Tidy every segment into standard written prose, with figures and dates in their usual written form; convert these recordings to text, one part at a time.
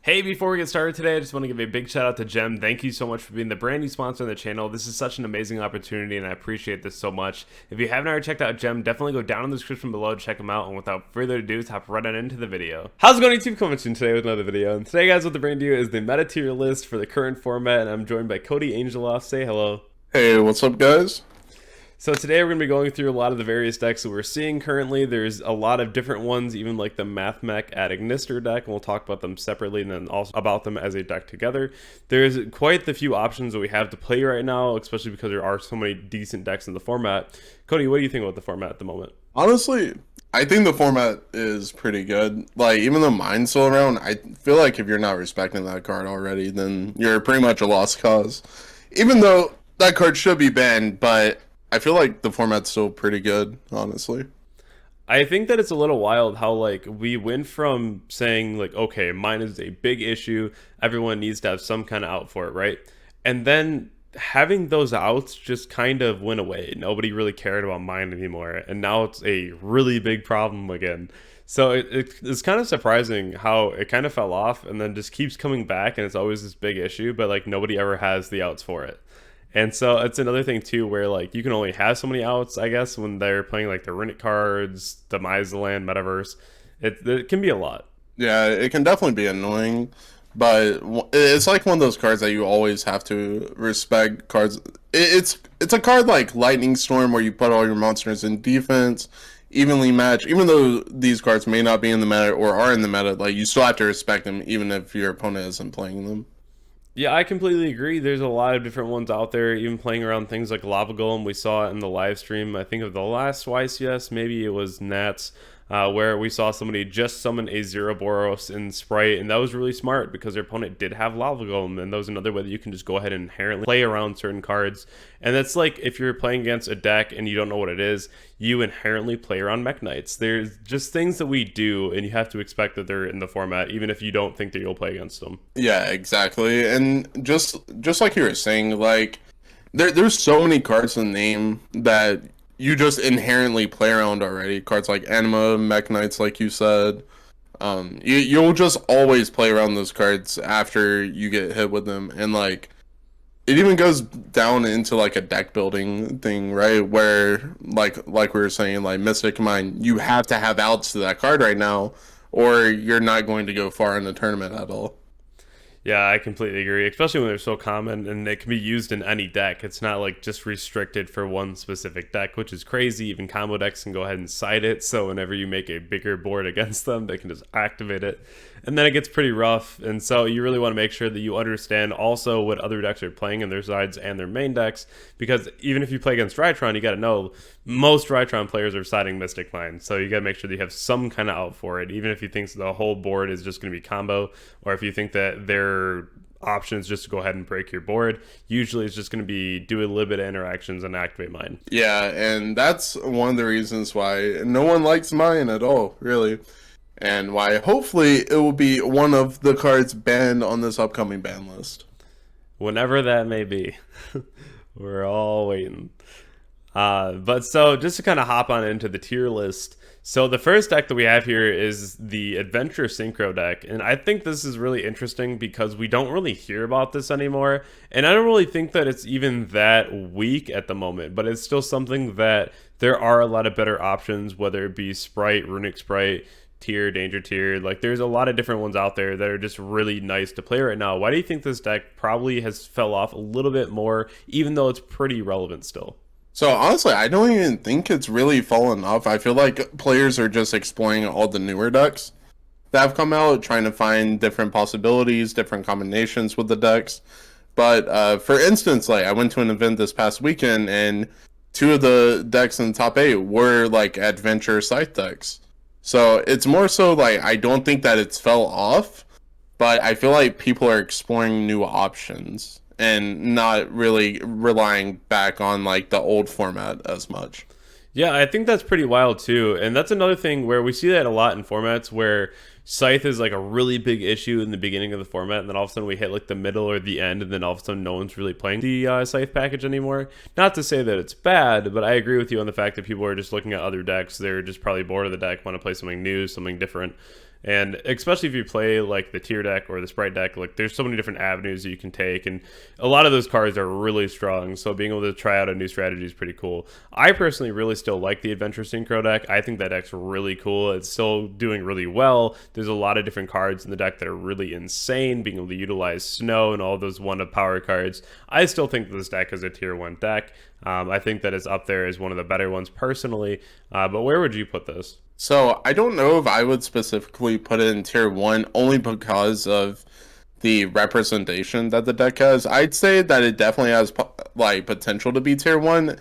Hey, before we get started today, I just want to give a big shout out to Gem. Thank you so much for being the brand new sponsor on the channel. This is such an amazing opportunity and I appreciate this so much. If you haven't already checked out Gem, definitely go down in the description below to check them out. And without further ado, let's hop right on into the video. How's it going, YouTube? Coming to you today with another video. And today, guys, what the brand new is the meta tier list for the current format. And I'm joined by Koty Angeloff. Say hello. Hey, what's up, guys? So today we're going to be going through a lot of the various decks that we're seeing currently. There's a lot of different ones, even like the Mathmech Exosister deck, and we'll talk about them separately and then also about them as a deck together. There's quite the few options that we have to play right now, especially because there are so many decent decks in the format. Koty, what do you think about the format at the moment? Honestly, I think the format is pretty good. Like, even though mine's still around, I feel like if you're not respecting that card already, then you're pretty much a lost cause. Even though that card should be banned, but I feel like the format's still pretty good, honestly. I think that it's a little wild how like we went from saying like, okay, mine is a big issue, everyone needs to have some kind of out for it, right? And then having those outs just kind of went away. Nobody really cared about mine anymore, and now it's a really big problem again. So it's kind of surprising how it kind of fell off and then just keeps coming back, and it's always this big issue, but like nobody ever has the outs for it. And so it's another thing too where like you can only have so many outs, I guess, when they're playing like the Runick cards, the Land Metaverse. It can be a lot. Yeah, it can definitely be annoying, but it's like one of those cards that you always have to respect. Cards, it's a card like Lightning Storm where you put all your monsters in defense, evenly matched. Even though these cards may not be in the meta or are in the meta, like you still have to respect them even if your opponent isn't playing them. Yeah, I completely agree. There's a lot of different ones out there, even playing around things like Lava Golem. We saw it in the live stream, I think of the last YCS, maybe it was Nats, where we saw somebody just summon a Zero-Boros in Sprite, and that was really smart because their opponent did have Lava Golem, and that was another way that you can just go ahead and inherently play around certain cards. And that's like if you're playing against a deck and you don't know what it is, you inherently play around Mech Knights. There's just things that we do, and you have to expect that they're in the format, even if you don't think that you'll play against them. Yeah, exactly. And just like you were saying, like there's so many cards in the name that you just inherently play around already. Cards like Anima, Mech Knights, like you said. You'll just always play around those cards after you get hit with them, and like it even goes down into like a deck building thing, right? Where like we were saying, like Mystic Mind, you have to have outs to that card right now, or you're not going to go far in the tournament at all. Yeah, I completely agree, especially when they're so common and they can be used in any deck. It's not like just restricted for one specific deck, which is crazy. Even combo decks can go ahead and side it, so whenever you make a bigger board against them, they can just activate it. And then it gets pretty rough, and so you really want to make sure that you understand also what other decks are playing in their sides and their main decks, because even if you play against Rytron, you got to know most Rytron players are siding Mystic Mind, so you got to make sure that you have some kind of out for it, even if you think the whole board is just going to be combo, or if you think that their options just to go ahead and break your board. Usually it's just going to be do a little bit of interactions and activate mine. Yeah, and that's one of the reasons why no one likes mine at all, really. And why hopefully it will be one of the cards banned on this upcoming ban list. Whenever that may be. We're all waiting. But so just to kind of hop on into the tier list. So the first deck that we have here is the Adventure Synchro deck, and I think this is really interesting because we don't really hear about this anymore, and I don't really think that it's even that weak at the moment, but it's still something that there are a lot of better options, whether it be Sprite, Runick Sprite, Tier, Danger Tier. Like there's a lot of different ones out there that are just really nice to play right now. Why do you think this deck probably has fell off a little bit more, even though it's pretty relevant still? So honestly, I don't even think it's really fallen off. I feel like players are just exploring all the newer decks that have come out, trying to find different possibilities, different combinations with the decks. But for instance, like I went to an event this past weekend, and two of the decks in the top 8 were like Adventure Scythe decks. So it's more so like I don't think that it's fell off, but I feel like people are exploring new options and not really relying back on like the old format as much. Yeah, I think that's pretty wild too. And that's another thing where we see that a lot in formats where Scythe is like a really big issue in the beginning of the format, and then all of a sudden we hit like the middle or the end, and then all of a sudden no one's really playing the Scythe package anymore. Not to say that it's bad, but I agree with you on the fact that people are just looking at other decks. They're just probably bored of the deck, want to play something new, something different. And especially if you play like the tier deck or the Sprite deck, like there's so many different avenues that you can take, and a lot of those cards are really strong. So being able to try out a new strategy is pretty cool. I personally really still like the Adventure Synchro deck. I think that deck's really cool. It's still doing really well. There's a lot of different cards in the deck that are really insane. Being able to utilize Snow and all those 1-of power cards. I still think this deck is a tier 1 deck. I think that it's up there as one of the better ones personally. But where would you put this? So I don't know if I would specifically put it in tier 1 only because of the representation that the deck has. I'd say that it definitely has like potential to be tier 1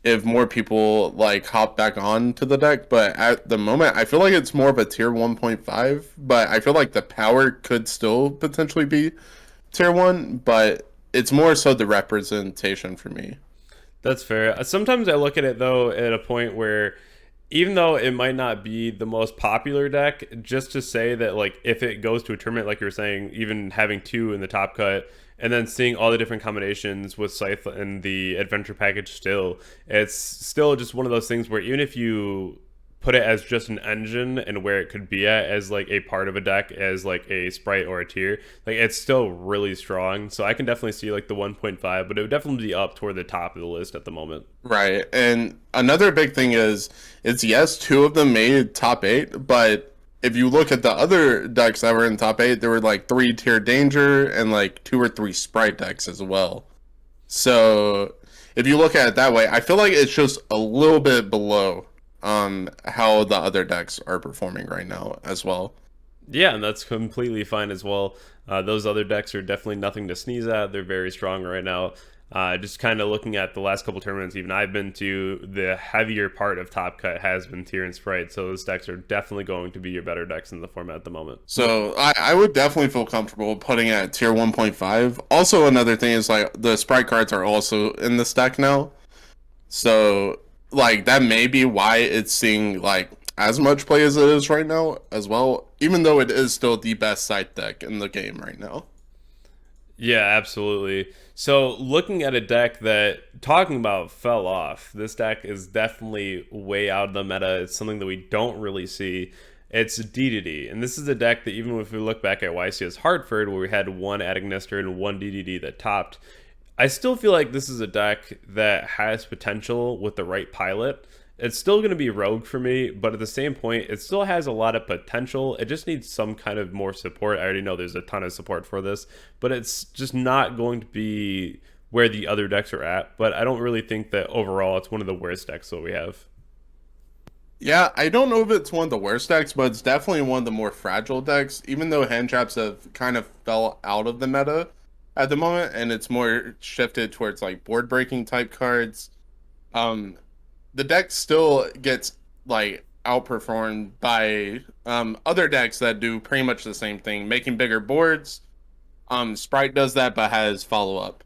if more people like hop back on to the deck, but at the moment I feel like it's more of a tier 1.5, but I feel like the power could still potentially be tier 1, but it's more so the representation for me. That's fair. Sometimes I look at it though at a point where even though it might not be the most popular deck, just to say that like if it goes to a tournament, like you're saying, even having 2 in the top cut and then seeing all the different combinations with Scythe and the adventure package still, it's still just one of those things where even if you put it as just an engine and where it could be at as like a part of a deck as like a Sprite or a tier, like it's still really strong. So I can definitely see like the 1.5, but it would definitely be up toward the top of the list at the moment. Right. And another big thing is it's yes, 2 of them made top 8, but if you look at the other decks that were in top 8, there were like 3 tier danger and like 2 or 3 Sprite decks as well. So if you look at it that way, I feel like it's just a little bit below how the other decks are performing right now as well. Yeah, and that's completely fine as well. Those other decks are definitely nothing to sneeze at. They're very strong right now. Just kind of looking at the last couple tournaments, even I've been to, the heavier part of Top Cut has been Tier and Sprite, so those decks are definitely going to be your better decks in the format at the moment. So I would definitely feel comfortable putting it at Tier 1.5. Also, another thing is like the Sprite cards are also in this deck now. So like that may be why it's seeing like as much play as it is right now as well, even though it is still the best side deck in the game right now. Yeah, absolutely. So looking at a deck that, talking about fell off, this deck is definitely way out of the meta. It's something that we don't really see. It's DDD. And this is a deck that even if we look back at YCS Hartford, where we had 1 Adamancipator and 1 DDD that topped, I still feel like this is a deck that has potential with the right pilot. It's still going to be rogue for me, but at the same point, it still has a lot of potential. It just needs some kind of more support. I already know there's a ton of support for this, but it's just not going to be where the other decks are at. But I don't really think that overall it's one of the worst decks that we have. Yeah, I don't know if it's one of the worst decks, but it's definitely one of the more fragile decks, even though hand traps have kind of fell out of the meta at the moment, and it's more shifted towards like board breaking type cards. The deck still gets like outperformed by other decks that do pretty much the same thing, making bigger boards. Sprite does that, but has follow up,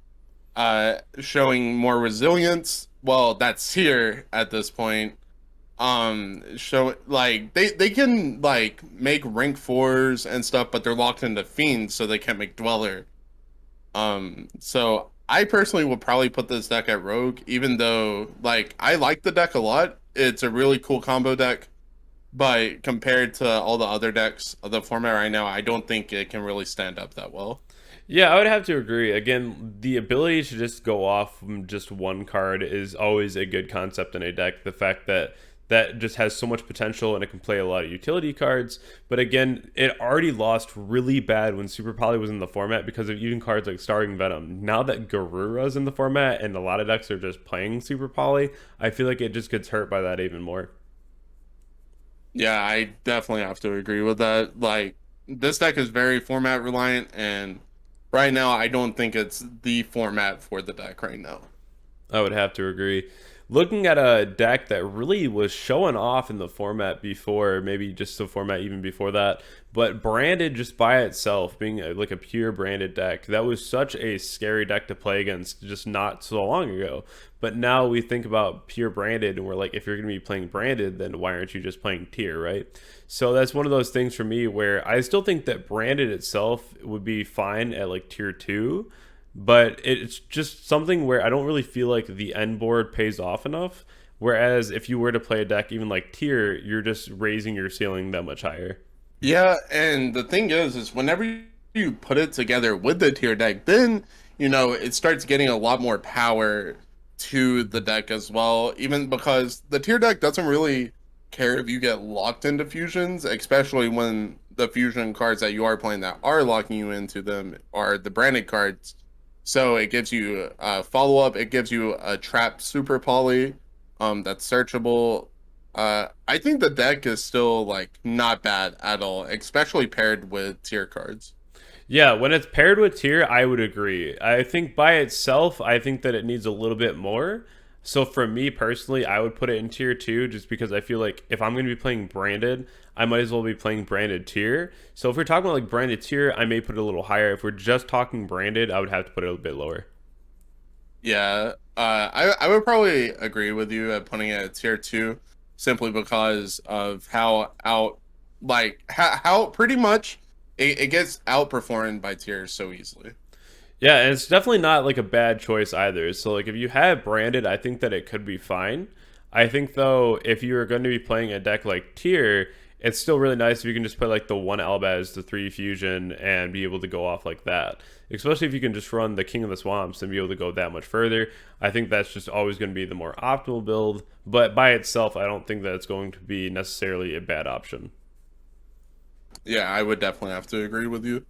showing more resilience. Well, that's here at this point. Show like they can like make rank 4s and stuff, but they're locked into fiends, so they can't make dweller. So I personally would probably put this deck at rogue, even though like I like the deck a lot. It's a really cool combo deck, but compared to all the other decks of the format right now, I don't think it can really stand up that well. Yeah, I would have to agree. Again, the ability to just go off from just one card is always a good concept in a deck. The fact that that just has so much potential and it can play a lot of utility cards. But again, it already lost really bad when Super Poly was in the format because of even cards like Starring Venom. Now that Garura's in the format and a lot of decks are just playing Super Poly, I feel like it just gets hurt by that even more. Yeah, I definitely have to agree with that. Like, this deck is very format reliant, and right now I don't think it's the format for the deck right now. I would have to agree. Looking at a deck that really was showing off in the format before, maybe just the format even before that, but branded just by itself, being like a pure branded deck, that was such a scary deck to play against just not so long ago. But now we think about pure branded and we're like, if you're going to be playing branded, then why aren't you just playing tier, right? So that's one of those things for me where I still think that branded itself would be fine at like tier 2, but it's just something where I don't really feel like the end board pays off enough. Whereas if you were to play a deck even like tier, you're just raising your ceiling that much higher. Yeah, and the thing is whenever you put it together with the tier deck, then it starts getting a lot more power to the deck as well. Even because the tier deck doesn't really care if you get locked into fusions, especially when the fusion cards that you are playing that are locking you into them are the branded cards. So it gives you a follow up. It gives you a trap super poly, that's searchable. I think the deck is still like not bad at all, especially paired with tier cards. Yeah, when it's paired with tier, I would agree. I think by itself, I think that it needs a little bit more. So for me personally, I would put it in tier two just because I feel like if I'm going to be playing branded, I might as well be playing branded tier. So if we're talking about like branded tier, I may put it a little higher. If we're just talking branded, I would have to put it a bit lower. Yeah, I would probably agree with you at putting it at tier two, simply because of how out like how pretty much it gets outperformed by tiers so easily. Yeah, and it's definitely not like a bad choice either. So like if you have branded, I think that it could be fine. I think though if you're going to be playing a deck like tier, it's still really nice if you can just play like the one Albaz, the three fusion, and be able to go off like that. Especially if you can just run the King of the Swamps and be able to go that much further. I think that's just always going to be the more optimal build. But by itself, I don't think that it's going to be necessarily a bad option. Yeah, I would definitely have to agree with you.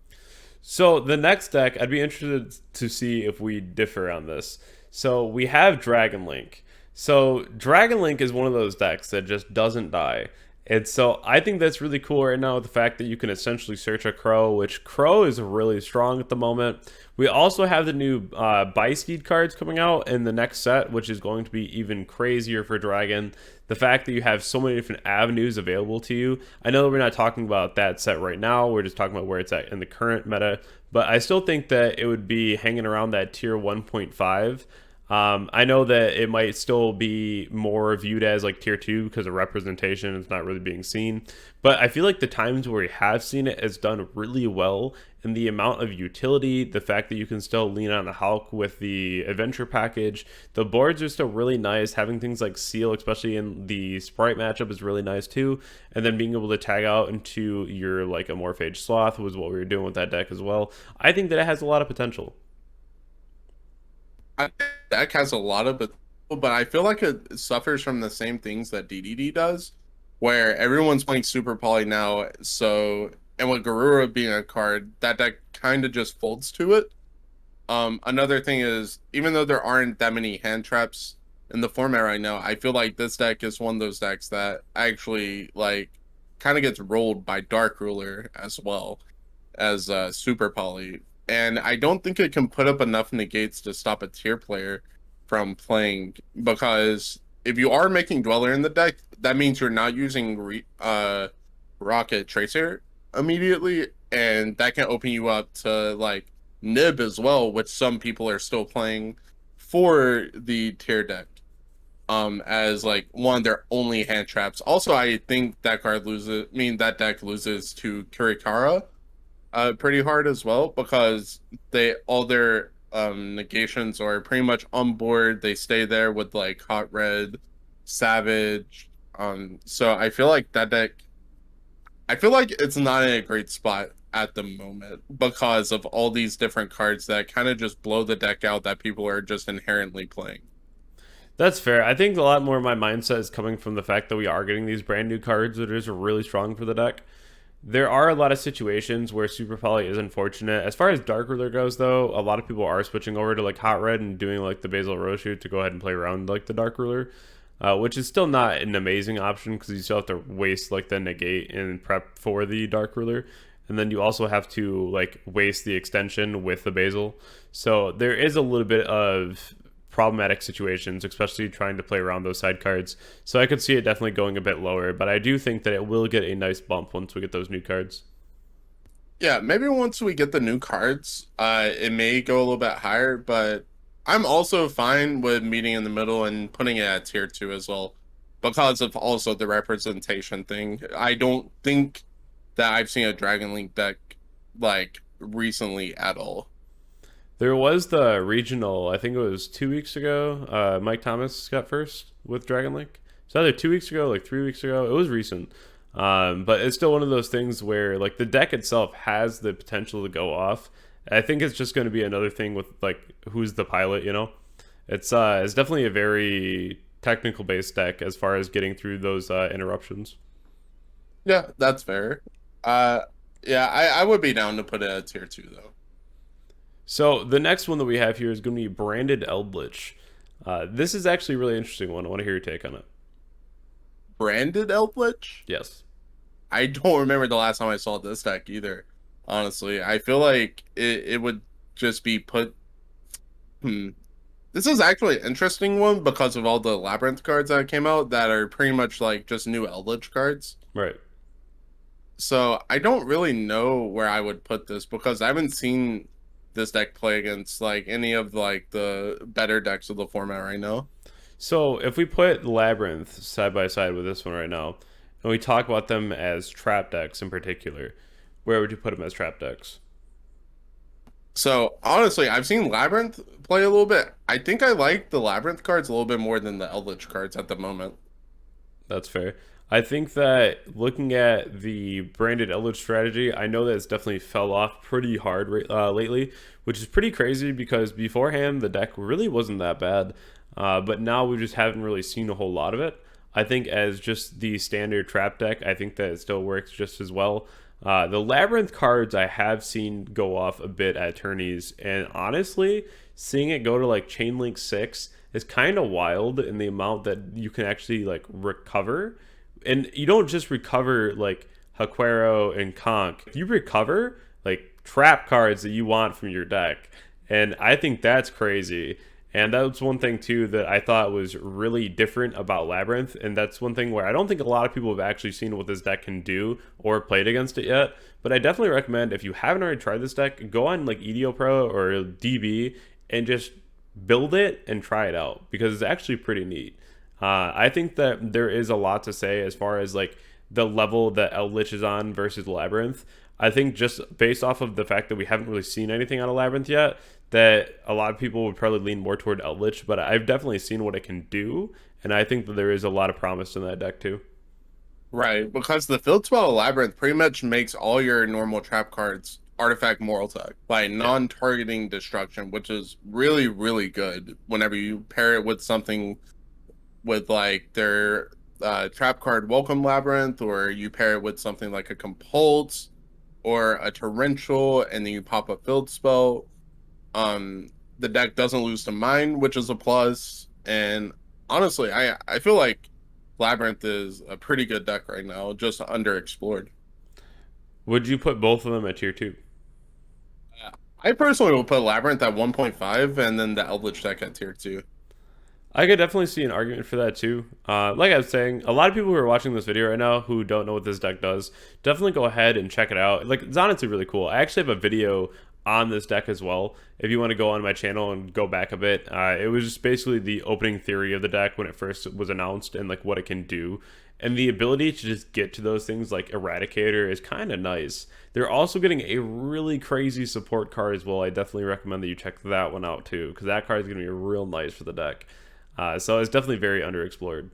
So the next deck, I'd be interested to see if we differ on this. So we have Dragon Link. So Dragon Link is one of those decks that just doesn't die. And so I think that's really cool right now with the fact that you can essentially search a Crow, which Crow is really strong at the moment. We also have the new buy speed cards coming out in the next set, which is going to be even crazier for Dragon. The fact that you have so many different avenues available to you. I know that we're not talking about that set right now. We're just talking about where it's at in the current meta. But I still think that it would be hanging around that tier 1.5. I know that it might still be more viewed as like tier two because of representation. It's not really being seen. But I feel like the times where we have seen it has done really well. And the amount of utility, the fact that you can still lean on the Hulk with the adventure package, the boards are still really nice. Having things like Seal, especially in the Sprite matchup, is really nice too. And then being able to tag out into your like a Morphage Sloth was what we were doing with that deck as well. I think that it has a lot of potential. I think deck has a lot of potential, but I feel like it suffers from the same things that DDD does, where everyone's playing Super Poly now. So, and with Garura being a card, that deck kind of just folds to it. Another thing is, even though there aren't that many hand traps in the format right now, I feel like this deck is one of those decks that actually like kind of gets rolled by Dark Ruler as well as Super Poly, and I don't think it can put up enough negates to stop a tier player from playing. Because if you are making Dweller in the deck, that means you're not using Rocket Tracer immediately, and that can open you up to like Nib as well, which some people are still playing for the tier deck. As like one of their only hand traps. Also, I think that card loses. I mean, that deck loses to Kurikara pretty hard as well, because they all their negations are pretty much on board. They stay there with like Hot Red, Savage. So I feel like that deck. I feel like it's not in a great spot at the moment because of all these different cards that kind of just blow the deck out that people are just inherently playing. That's fair. I think a lot more of my mindset is coming from the fact that we are getting these brand new cards that are really strong for the deck. There are a lot of situations where Super Poly is unfortunate. As far as Dark Ruler goes, though, a lot of people are switching over to like Hot Red and doing like the Basil Roshu to go ahead and play around like the Dark Ruler, which is still not an amazing option because you still have to waste like the negate and prep for the Dark Ruler. And then you also have to like waste the extension with the Basil. So there is a little bit of problematic situations, especially trying to play around those side cards. So I could see it definitely going a bit lower, but I do think that it will get a nice bump once we get those new cards. Yeah, maybe once we get the new cards, it may go a little bit higher, but I'm also fine with meeting in the middle and putting it at tier two as well, because of also the representation thing. I don't think that I've seen a Dragon Link deck like recently at all. There was the regional, I think it was 2 weeks ago. Mike Thomas got first with Dragon Link. So either 2 weeks ago, like 3 weeks ago. It was recent. But it's still one of those things where like the deck itself has the potential to go off. I think it's just going to be another thing with like who's the pilot, you know? It's definitely a very technical based deck as far as getting through those interruptions. Yeah, that's fair. Uh, yeah, I would be down to put it at tier 2 though. So the next one that we have here is going to be branded Eldlich. This is actually a really interesting one. I want to hear your take on it. Branded Eldlich? Yes. I don't remember the last time I saw this deck either. Honestly, I feel like it would just be put. Hmm. This is actually an interesting one because of all the Labyrinth cards that came out that are pretty much like just new Eldritch cards. Right. So I don't really know where I would put this because I haven't seen this deck play against like any of like the better decks of the format right now. So if we put Labyrinth side by side with this one right now, and we talk about them as trap decks in particular, where would you put them as trap decks? So honestly, I've seen Labyrinth play a little bit. I think I like the Labyrinth cards a little bit more than the Eldritch cards at the moment. That's fair. I think that looking at the branded Eldritch strategy, I know that it's definitely fell off pretty hard lately, which is pretty crazy because beforehand the deck really wasn't that bad, but now we just haven't really seen a whole lot of it. I think as just the standard trap deck, I think that it still works just as well. The Labyrinth cards I have seen go off a bit at tourneys, and honestly, seeing it go to like Chain Link 6 is kind of wild in the amount that you can actually like recover. And you don't just recover like Haquero and Conch. You recover like trap cards that you want from your deck. And I think that's crazy. And that was one thing too that I thought was really different about Labyrinth. And that's one thing where I don't think a lot of people have actually seen what this deck can do or played against it yet. But I definitely recommend if you haven't already tried this deck, go on like EDO Pro or DB and just build it and try it out because it's actually pretty neat. I think that there is a lot to say as far as like the level that Eldlich is on versus Labyrinth. I think just based off of the fact that we haven't really seen anything out of Labyrinth yet, that a lot of people would probably lean more toward Eldlich, but I've definitely seen what it can do, and I think that there is a lot of promise in that deck too. Right, because the field spell Labyrinth pretty much makes all your normal trap cards artifact moral tech by Yeah. non-targeting destruction, which is really, really good whenever you pair it with something with like their trap card Welcome Labyrinth, or you pair it with something like a Compulse or a Torrential, and then you pop a field spell. Um, the deck doesn't lose to mine, which is a plus. And honestly, I feel like Labyrinth is a pretty good deck right now, just underexplored. Would you put both of them at tier 2? I personally will put Labyrinth at 1.5 and then the Eldritch deck at tier 2. I could definitely see an argument for that too. Like I was saying, a lot of people who are watching this video right now who don't know what this deck does, definitely go ahead and check it out. Like, it's honestly really cool. I actually have a video on this deck as well. If you want to go on my channel and go back a bit, it was just basically the opening theory of the deck when it first was announced and like what it can do. And the ability to just get to those things like Eradicator is kind of nice. They're also getting a really crazy support card as well. I definitely recommend that you check that one out too, because that card is going to be real nice for the deck. So it's definitely very underexplored.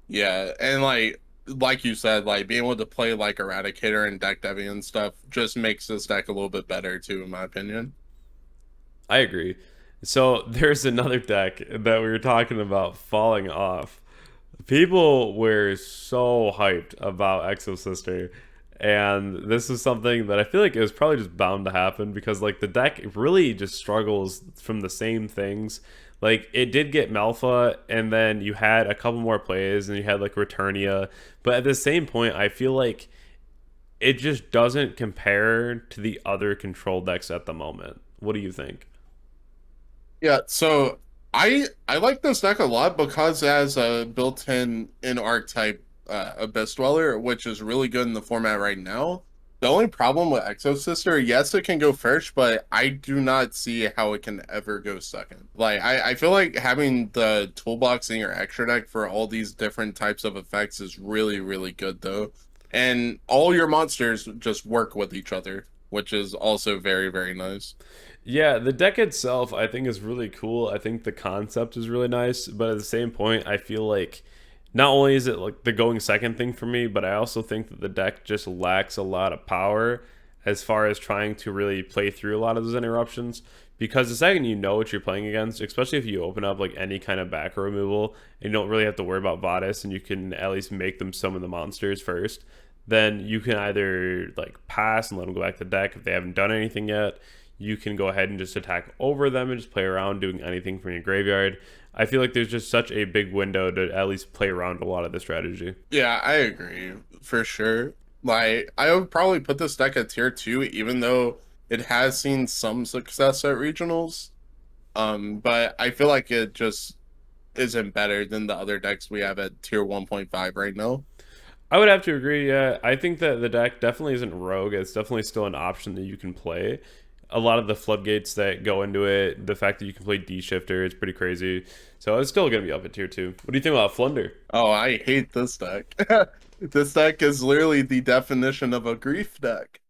Yeah, and like you said, like being able to play like Eradicator and deck Devi and stuff just makes this deck a little bit better too, in my opinion. I agree. So there's another deck that we were talking about falling off. People were so hyped about Exosister, and this is something that I feel like it was probably just bound to happen because like the deck really just struggles from the same things. Like it did get Malfa, and then you had a couple more plays, and you had like Returnia, but at the same point, I feel like it just doesn't compare to the other control decks at the moment. What do you think? Yeah, so I like this deck a lot because it has a built-in archetype Abyss Dweller, which is really good in the format right now. The only problem with Exosister, yes, it can go first, but I do not see how it can ever go second. Like I feel like having the toolbox in your extra deck for all these different types of effects is really, really good though. And all your monsters just work with each other, which is also very, very nice. Yeah, the deck itself I think is really cool. I think the concept is really nice, but at the same point, I feel like Not only is it like the going second thing for me, but I also think that the deck just lacks a lot of power as far as trying to really play through a lot of those interruptions. Because the second you know what you're playing against, especially if you open up like any kind of back row removal and you don't really have to worry about Vadis and you can at least make them summon the monsters first, then you can either like pass and let them go back to the deck if they haven't done anything yet. You can go ahead and just attack over them and just play around doing anything from your graveyard. I feel like there's just such a big window to at least play around a lot of this strategy. Yeah, I agree for sure. Like, I would probably put this deck at tier 2, even though it has seen some success at regionals. But I feel like it just isn't better than the other decks we have at tier 1.5 right now. I would have to agree. Yeah, I think that the deck definitely isn't rogue. It's definitely still an option that you can play. A lot of the floodgates that go into it, the fact that you can play D shifter, it's pretty crazy. So it's still gonna be up at tier 2. What do you think about Flunder? Oh, I hate this deck. This deck is literally the definition of a grief deck.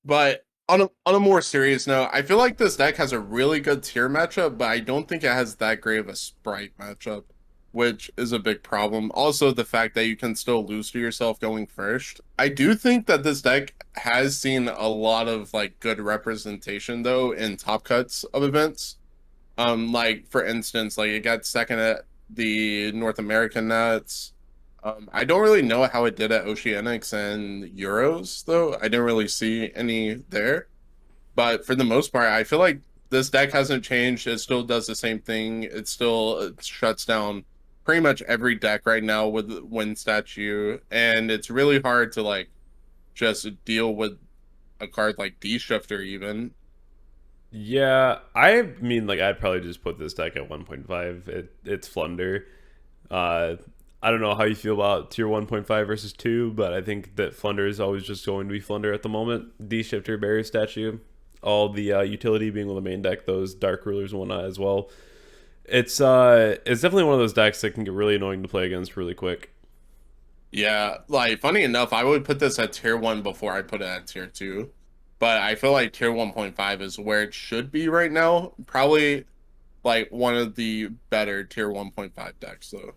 But on a more serious note, I feel like this deck has a really good tier matchup, but I don't think it has that great of a Sprite matchup, which is a big problem. Also, the fact that you can still lose to yourself going first. I do think that this deck has seen a lot of like good representation though in top cuts of events. Like for instance, like it got second at the North American Nats. I don't really know how it did at Oceanics and Euros though. I didn't really see any there. But for the most part, I feel like this deck hasn't changed. It still does the same thing. It still shuts down pretty much every deck right now with Wind Statue, and it's really hard to like just deal with a card like D Shifter even. Yeah, I mean, like I'd probably just put this deck at 1.5. It's Flunder. Uh, I don't know how you feel about tier 1.5 versus 2, but I think that Flunder is always just going to be Flunder at the moment. D Shifter, Barrier Statue, all the utility being on the main deck, those Dark Rulers and whatnot as well. It's definitely one of those decks that can get really annoying to play against really quick. Yeah, like funny enough, I would put this at tier 1 before I put it at tier 2. But I feel like tier 1.5 is where it should be right now. Probably like one of the better tier 1.5 decks though.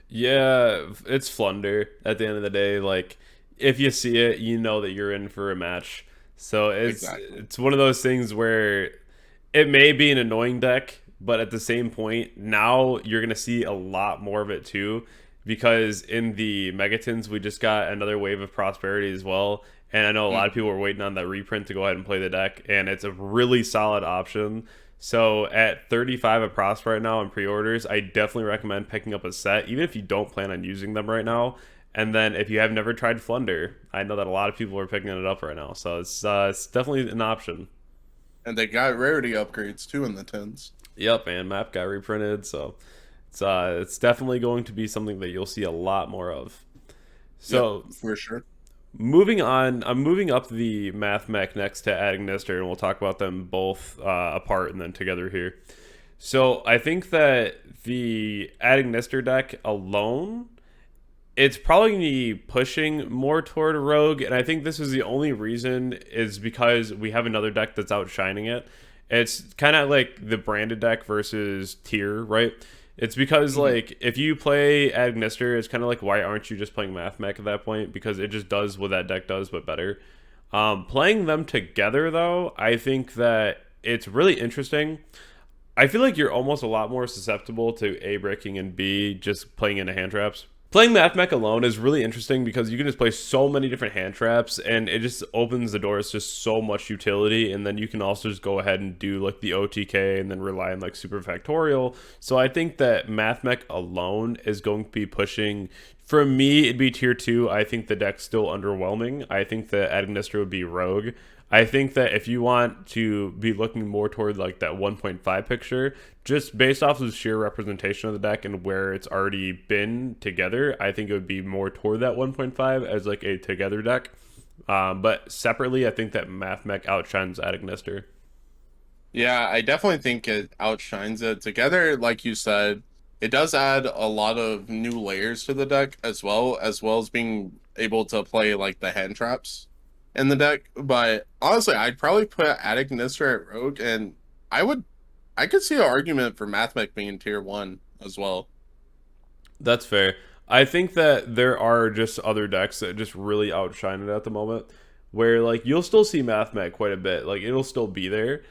Yeah, it's Flunder at the end of the day. Like, if you see it, you know that you're in for a match. So Exactly. it's one of those things where it may be an annoying deck, but at the same point, now you're gonna see a lot more of it too, because in the Megatons we just got another wave of prosperity as well. And I know a lot of Mm. people were waiting on that reprint to go ahead and play the deck, and it's a really solid option. So at 35 at Prosper right now in pre-orders, I definitely recommend picking up a set, even if you don't plan on using them right now. And then if you have never tried Flunder, I know that a lot of people are picking it up right now, so it's definitely an option. And they got rarity upgrades too in the tens. Yep, and map got reprinted, so it's definitely going to be something that you'll see a lot more of. Yep, So for sure. moving on, I'm moving up the Mathmech next to Adamancipator, and we'll talk about them both apart and then together here. So I think that the Adamancipator deck alone, it's probably going to be pushing more toward Rogue, and I think this is the only reason is because we have another deck that's outshining it. It's kind of like the branded deck versus tier, right? It's because Mhm. like if you play Agnister, it's kind of like why aren't you just playing Mathmech at that point? Because it just does what that deck does, but better. Playing them together though, I think that it's really interesting. I feel like you're almost a lot more susceptible to A breaking and B just playing into hand traps. Playing Mathmech alone is really interesting because you can just play so many different hand traps and it just opens the doors to so much utility, and then you can also just go ahead and do like the OTK and then rely on like super factorial. So I think that Mathmech alone is going to be pushing, for me it'd be tier 2. I think the deck's still underwhelming. I think that Agnister would be Rogue. I think that if you want to be looking more toward like that 1.5 picture, just based off of sheer representation of the deck and where it's already been together, I think it would be more toward that 1.5 as like a together deck. But separately, I think that Mathmech outshines Adagnister. Yeah, I definitely think it outshines it. Together, like you said, it does add a lot of new layers to the deck as well as being able to play like the hand traps in the deck. But honestly, I'd probably put Attic Nister at Rogue, and I would I could see an argument for Mathmech being tier 1 as well. That's fair. I think that there are just other decks that just really outshine it at the moment, where like you'll still see Mathmech quite a bit. Like it'll still be there,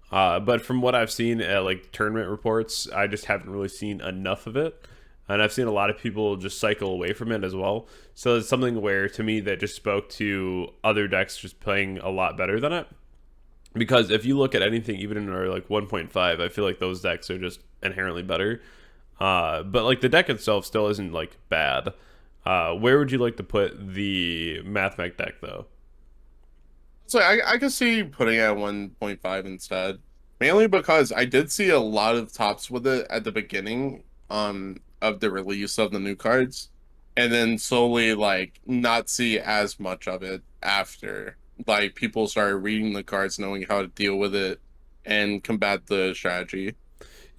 but from what I've seen at like tournament reports, I just haven't really seen enough of it, and I've seen a lot of people just cycle away from it as well. So it's something where to me that just spoke to other decks just playing a lot better than it. Because if you look at anything, even in our like 1.5, I feel like those decks are just inherently better. But like the deck itself still isn't like bad. Where would you like to put the Mathmech deck though? So I could see putting it at 1.5 instead. Mainly because I did see a lot of tops with it at the beginning of the release of the new cards. And then slowly like not see as much of it after. Like people started reading the cards, knowing how to deal with it and combat the strategy.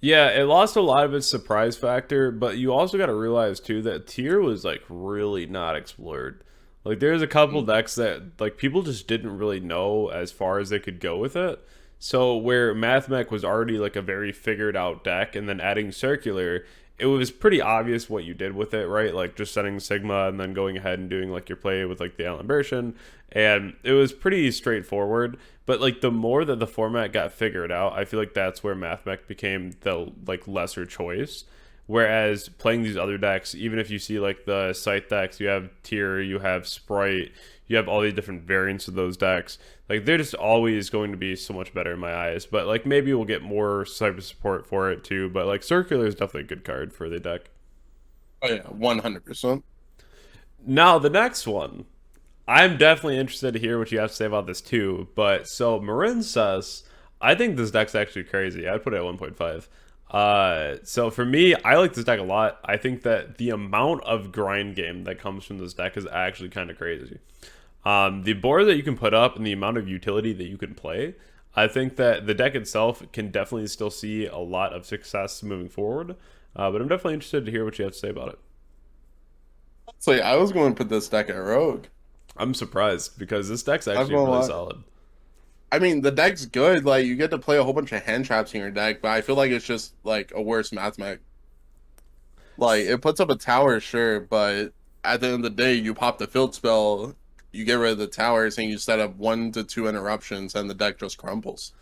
Yeah, it lost a lot of its surprise factor, but you also got to realize too that tier was like really not explored. Like there's a couple decks that like people just didn't really know as far as they could go with it. So where Mathmech was already like a very figured out deck, and then adding circular, it was pretty obvious what you did with it, right? Like just setting Sigma and then going ahead and doing like your play with like the Allen version, and it was pretty straightforward. But like the more that the format got figured out, I feel like that's where Mathmech became the like lesser choice. Whereas playing these other decks, even if you see like the scythe decks, you have tier, you have sprite, you have all these different variants of those decks. Like they're just always going to be so much better in my eyes. But like maybe we'll get more cyber support for it too. But like circular is definitely a good card for the deck. Oh yeah, 100%. Now the next one, I'm definitely interested to hear what you have to say about this too. But so Marincess, I think this deck's actually crazy. I'd put it at 1.5. So for me, I like this deck a lot. I think that the amount of grind game that comes from this deck is actually kind of crazy. The board that you can put up and the amount of utility that you can play, I think that the deck itself can definitely still see a lot of success moving forward. But I'm definitely interested to hear what you have to say about it. So yeah, I was going to put this deck at Rogue. I'm surprised because this deck's I'm actually gonna really lie. solid. I mean, the deck's good. Like you get to play a whole bunch of hand traps in your deck, but I feel like it's just like a worse Mathmech. Like it puts up a tower, sure, but at the end of the day, you pop the field spell, you get rid of the towers, and you set up 1 to 2 interruptions, and the deck just crumbles.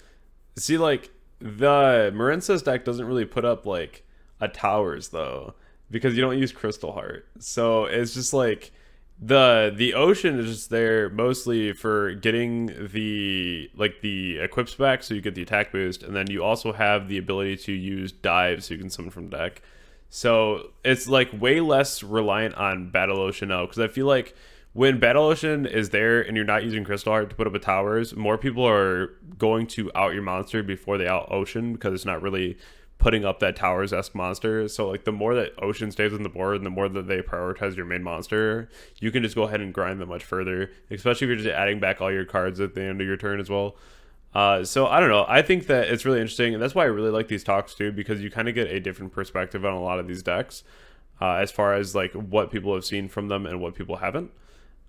See, like the Marincess deck doesn't really put up like a towers though, because you don't use Crystal Heart. So it's just like the ocean is just there mostly for getting the equips back, so you get the attack boost, and then you also have the ability to use dive, so you can summon from deck. So it's like way less reliant on Battle Ocean now, because I feel like when Battle Ocean is there and you're not using Crystal Heart to put up a towers, more people are going to out your monster before they out Ocean, because it's not really putting up that towers-esque monster. So like the more that Ocean stays on the board and the more that they prioritize your main monster, you can just go ahead and grind them much further, especially if you're just adding back all your cards at the end of your turn as well. So I don't know. I think that it's really interesting, and that's why I really like these talks too, because you kind of get a different perspective on a lot of these decks, as far as like what people have seen from them and what people haven't.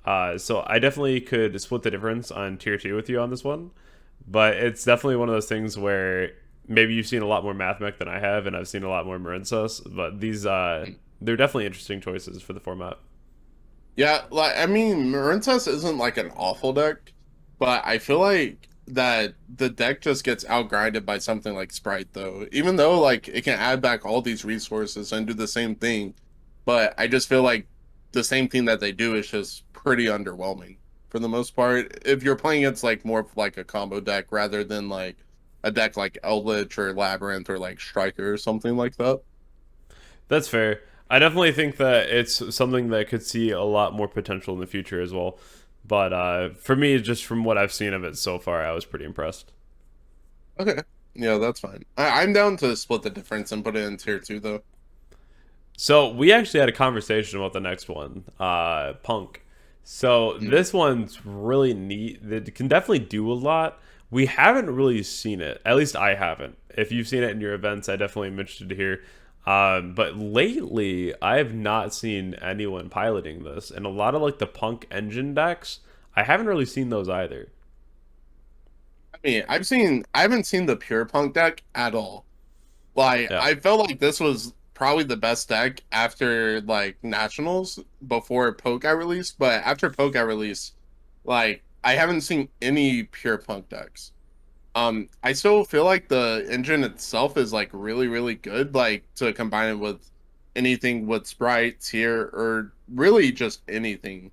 So I definitely could split the difference on tier 2 with you on this one, but it's definitely one of those things where maybe you've seen a lot more Mathmech than I have, and I've seen a lot more Marincess, but these they're definitely interesting choices for the format. Yeah, like I mean, Marincess isn't like an awful deck, but I feel like that the deck just gets outgrinded by something like Sprite, though. Even though like it can add back all these resources and do the same thing, but I just feel like the same thing that they do is just pretty underwhelming for the most part. If you're playing against like more of like a combo deck rather than like a deck like Eldlich or Labyrinth or like Striker or something like that. That's fair. I definitely think that it's something that could see a lot more potential in the future as well. But for me, just from what I've seen of it so far, I was pretty impressed. Okay. Yeah, that's fine. I'm down to split the difference and put it in tier 2 though. So we actually had a conversation about the next one, Punk. So Mhm. this one's really neat. It can definitely do a lot. We haven't really seen it. At least I haven't. If you've seen it in your events, I definitely am interested to hear. But lately, I have not seen anyone piloting this, and a lot of like the Punk engine decks, I haven't really seen those either. I mean, I haven't seen the pure punk deck at all. Like, Yeah. I felt like this was probably the best deck after like Nationals before Poke got released, but after Poke got released, like I haven't seen any pure Punk decks. I still feel like the engine itself is like really, really good, like to combine it with anything with Sprite, Tier, or really just anything.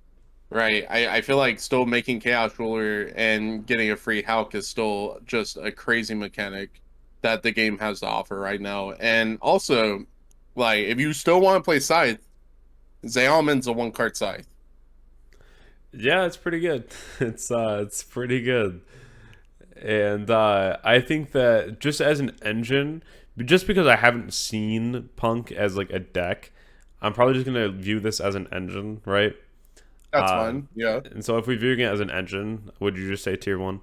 Right. I feel like still making Chaos Ruler and getting a free Hulk is still just a crazy mechanic that the game has to offer right now. And also, like, if you still want to play Scythe, Zealman's a one card Scythe. Yeah, it's pretty good. It's pretty good. And I think that just as an engine, just because I haven't seen Punk as like a deck, I'm probably just gonna view this as an engine, right? That's fine. Yeah. And so if we view it as an engine, would you just say tier one?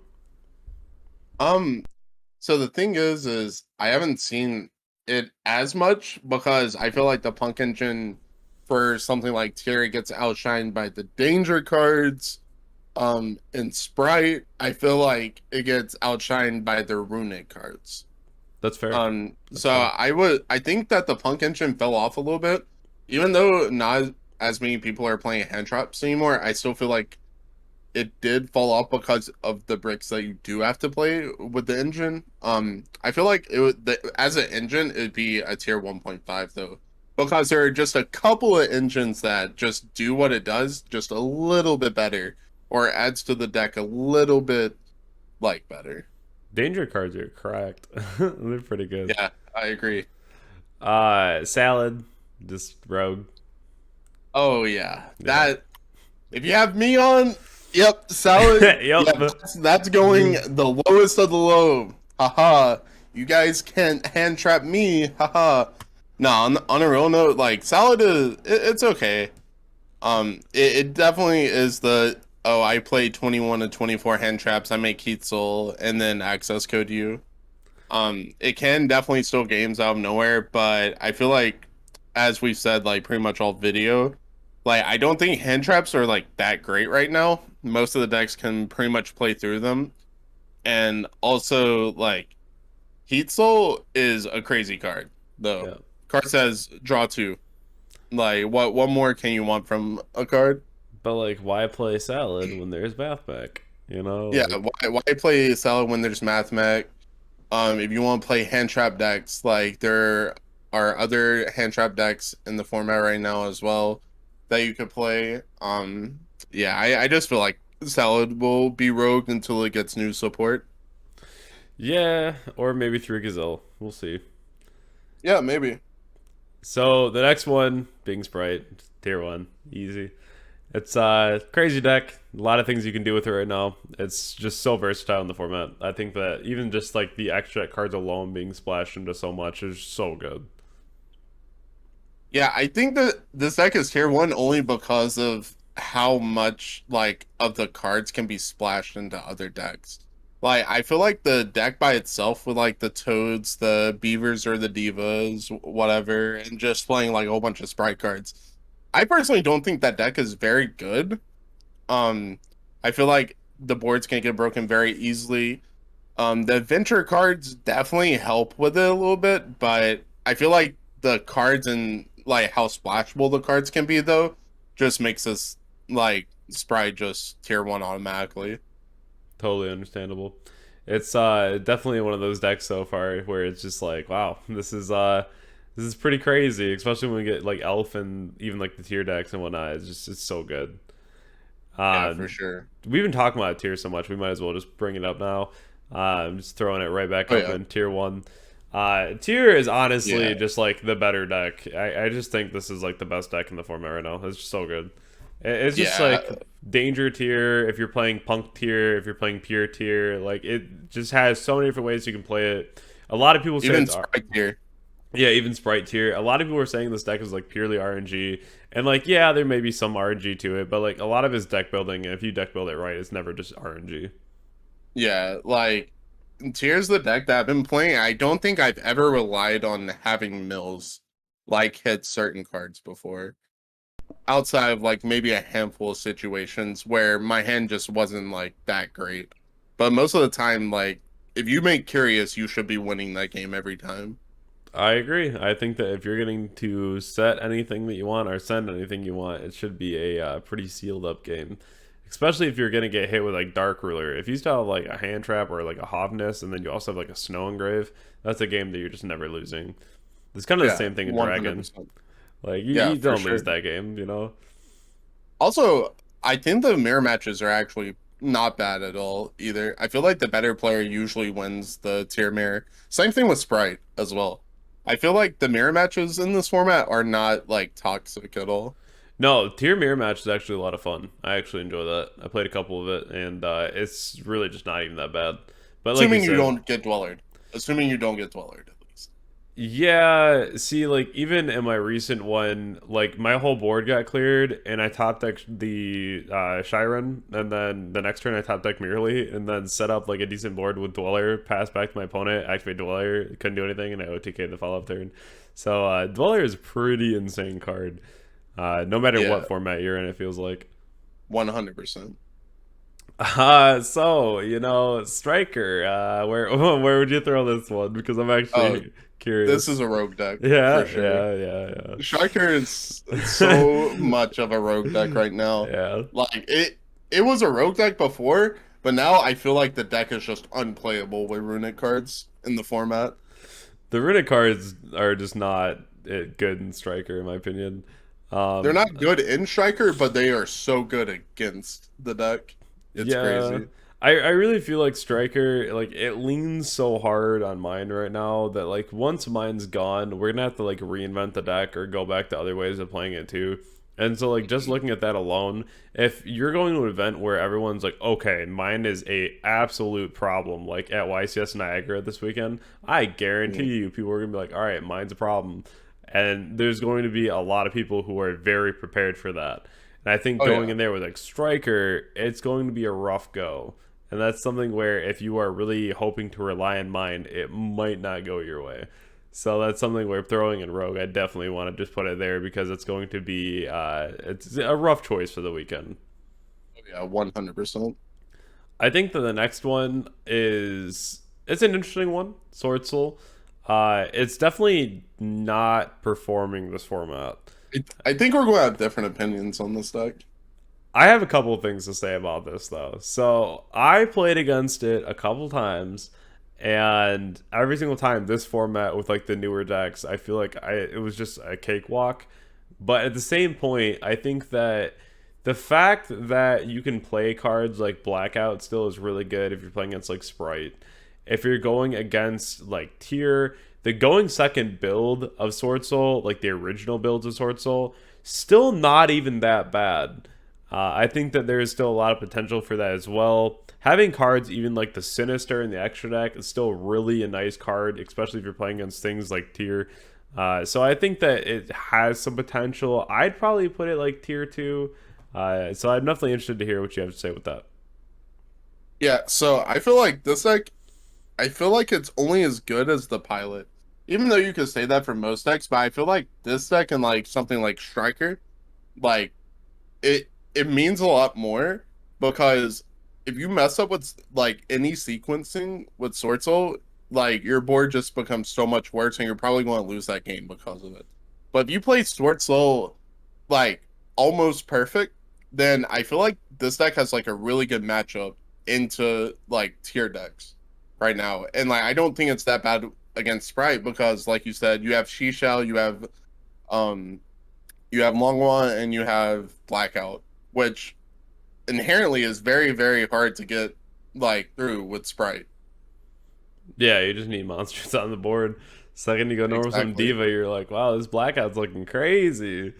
Um, so the thing is I haven't seen it as much because I feel like the Punk engine for something like Tier gets outshined by the danger cards. In Sprite, I feel like it gets outshined by the Runick cards. That's fair. That's So fair. I think that the Punk engine fell off a little bit, even though not as many people are playing hand traps anymore. I still feel like it did fall off because of the bricks that you do have to play with the engine. I feel like as an engine, it'd be a tier 1.5 though, because there are just a couple of engines that just do what it does just a little bit better, or adds to the deck a little bit like better. Danger cards are cracked. They're pretty good. Yeah, I agree. Salad, just rogue. Oh yeah, Yeah. that if you have me on, yep, salad. Yep. Yep, that's going the lowest of the low. Haha. You guys can't hand trap me. Haha. No, on a real note, like salad it's okay. It definitely is the I play 21 to 24 hand traps. I make Heat Soul and then access code you. It can definitely steal games out of nowhere, but I feel like, as we've said, like pretty much all video, like I don't think hand traps are like that great right now. Most of the decks can pretty much play through them, and also like Heat Soul is a crazy card though. Yeah. Card says draw two. Like what more can you want from a card? But like, why play salad when there's Mathmech? You know, Yeah, like why play Salad when there's Mathmech? If you want to play hand trap decks, like there are other hand trap decks in the format right now as well that you could play. Yeah, I just feel like Salad will be rogued until it gets new support. yeah, or maybe through Gazelle. We'll see. Yeah, maybe. So the next one, being Sprite, tier one, easy. It's crazy deck. A lot of things you can do with it right now. It's just so versatile in the format. I think that even just like the extra cards alone being splashed into so much is so good. Yeah, I think that this deck is tier one only because of how much like of the cards can be splashed into other decks. Like I feel like the deck by itself with like the toads, the beavers or the divas, whatever, and just playing like a whole bunch of sprite cards. I personally don't think that deck is very good. Um, I feel like the boards can get broken very easily. The adventure cards definitely help with it a little bit, but I feel like the cards and like how splashable the cards can be though just makes us like Sprite just tier one automatically. Totally understandable. It's definitely one of those decks so far where it's just like, wow, this is pretty crazy, especially when we get like Elf and even like the tier decks and whatnot. It's so good. Yeah, for Um, sure. we've been talking about tier so much, we might as well just bring it up now. I'm just throwing it right back Oh up yeah. in tier one. Tier is honestly Yeah. just like the better deck. I just think this is like the best deck in the format right now. It's just so good. It's just Yeah. like danger tier. If you're playing punk tier, if you're playing pure tier, like it just has so many different ways you can play it. A lot of people say Even it's Sprite tier. yeah, even Sprite tier. A lot of people are saying this deck is like purely RNG, and like yeah, there may be some RNG to it, but like a lot of his deck building, and if you deck build it right, it's never just RNG. Yeah, like Tier's the deck that I've been playing. I don't think I've ever relied on having mills like hit certain cards before. Outside of like maybe a handful of situations where my hand just wasn't like that great. But most of the time, like if you make curious, you should be winning that game every time. I agree. I think that if you're getting to set anything that you want or send anything you want, it should be a pretty sealed up game. Especially if you're gonna get hit with like Dark Ruler. If you still have like a hand trap or like a Hovness, and then you also have like a Snow Engrave, that's a game that you're just never losing. It's kind of the Yeah, same thing in Dragon. 100%. Like Yeah, you for don't sure. lose that game, you know. Also, I think the mirror matches are actually not bad at all either. I feel like the better player usually wins the tier mirror. Same thing with Sprite as well. I feel like the mirror matches in this format are not like toxic at all. No, tier mirror match is actually a lot of fun. I actually enjoy that. I played a couple of it, and it's really just not even that bad. But like you Assuming you said, don't get Dwellered. Assuming you don't get Dwellered at least. yeah, see, like even in my recent one, like my whole board got cleared, and I top decked the Shiren, and then the next turn I top decked Merely, and then set up like a decent board with Dweller, pass back to my opponent, activate Dweller, couldn't do anything, and I OTK the follow up turn. So Dweller is a pretty insane card, no matter Yeah, what format you're in. It feels like. 100%. So you know, Striker, where would you throw this one? Because I'm Oh, actually this curious. is a rogue deck Yeah, for sure. yeah, yeah, Striker is so much of a rogue deck right now. yeah. Like it was a rogue deck before, but now I feel like the deck is just unplayable with Runick cards in the format. The Runick cards are just not good in Striker, in my opinion. They're Um, not good in Striker, but they are so good against the deck. It's yeah, crazy. I really feel like Striker, like it leans so hard on mine right now that like once mine's gone, we're gonna have to like reinvent the deck or go back to other ways of playing it too. And so like just looking at that alone, if you're going to an event where everyone's like, okay, mine is a absolute problem, like at YCS Niagara this weekend, I guarantee Mhm. you people are gonna be like, all right, mine's a problem. And there's going to be a lot of people who are very prepared for that. And I think Oh going yeah. in there with like Striker, it's going to be a rough go. And that's something where if you are really hoping to rely on mind, it might not go your way. So that's something where throwing in Rogue, I definitely want to just put it there because it's going to be it's a rough choice for the weekend. Oh yeah, 100%. I think that the next one is it's an interesting one, Swordsoul. It's definitely not performing this format. I think we're going to have different opinions on this deck. I have a couple of things to say about this though. So I played against it a couple times, and every single time this format with like the newer decks, I feel like it was just a cakewalk. But at the same point, I think that the fact that you can play cards like Blackout still is really good if you're playing against like Sprite. If you're going against like Tier, the going second build of Sword Soul, like the original builds of Sword Soul, still not even that bad. I think that there is still a lot of potential for that as well. Having cards even like the Sinister and the extra deck is still really a nice card, especially if you're playing against things like Tier. So I think that it has some potential. I'd probably put it like Tier 2. So I'm definitely interested to hear what you have to say with that. Yeah, so I feel like this deck, I feel like it's only as good as the pilot. Even though you could say that for most decks, but I feel like this deck and like something like Striker, like it means a lot more because if you mess up with like any sequencing with Sword Soul, like your board just becomes so much worse and you're probably going to lose that game because of it. But if you play Sword Soul like almost perfect, then I feel like this deck has like a really good matchup into like tier decks right now. And like I don't think it's that bad against Sprite because like you said, you have Shishao, um you have Longwa and you have Blackout, which inherently is very, very hard to get like through with Sprite. Yeah, you just need monsters on the board. Second you go normal some Exactly. diva, you're like, wow, this blackout's looking crazy.